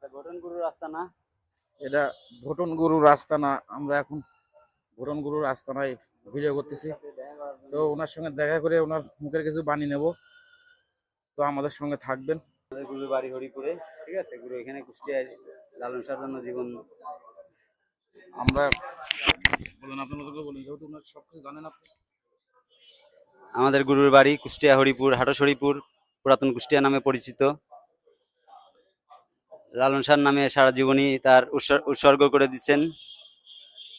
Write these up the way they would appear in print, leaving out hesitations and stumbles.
ভোটন গুরুর রাস্তা না? এটা ভোটন গুরুর আস্তানা। আমরা এখন ভোটন গুরুর আস্তানায় ভিডিও করতেছি। তো ওনার সঙ্গে দেখা করে ওনার মুখের কিছু বাণী নেব। তো আমাদের সঙ্গে থাকবেন। আমাদের গুরুর বাড়ি হরিপুরে, ঠিক আছে। গুরু এখানে কুষ্টিয়ায় লালন শাহর জন্য জীবন। আমরা বলেন, আপনার মতো করে বলেন, যেহেতু ওনার সব কিছু জানেন আপনি। আমাদের গুরুর বাড়ি কুষ্টিয়া হরিপুর, হাটস হরিপুর, পুরাতন কুষ্টিয়া নামে পরিচিত। লালন শাহর নামে সারা জীবনই তার উৎসর্গ করে দিচ্ছেন।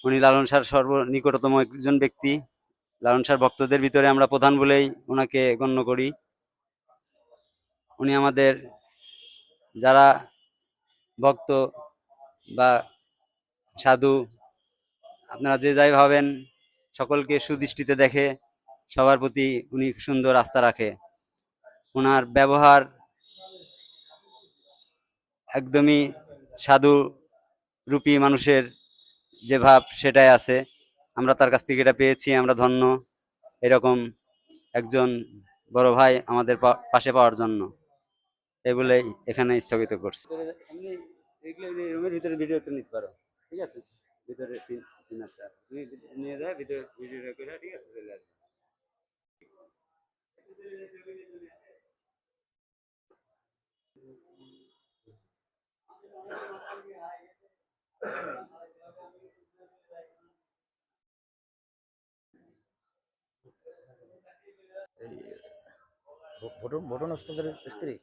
উনি লালন শাহর সর্বনিকটতম একজন ব্যক্তি। লালন শাহর ভক্তদের ভিতরে আমরা প্রধান বলেই ওনাকে গণ্য করি। উনি আমাদের যারা ভক্ত বা সাধু, আপনারা যে যাই ভাবেন, সকলকে সুদৃষ্টিতে দেখে, সবার প্রতি উনি সুন্দর আস্থা রাখে। ওনার ব্যবহার একদমই সাধু রূপী মানুষের যে ভাব সেটাই আছে। আমরা তার কাছ থেকে এটা পেয়েছি, আমরা ধন্য এরকম একজন বড় ভাই আমাদের পাশে পাওয়ার জন্য। এই বলেই এখানে স্থগিত করছি। রুমের ভিতরে ভিডিও একটু নিতে পারো, ঠিক আছে। ভিতরে নিয়ে যায় ভিতরে ভিডিও করে, ঠিক আছে, চলে আসবে। ভোটন ভোটন ওস্তাদের স্ত্রী।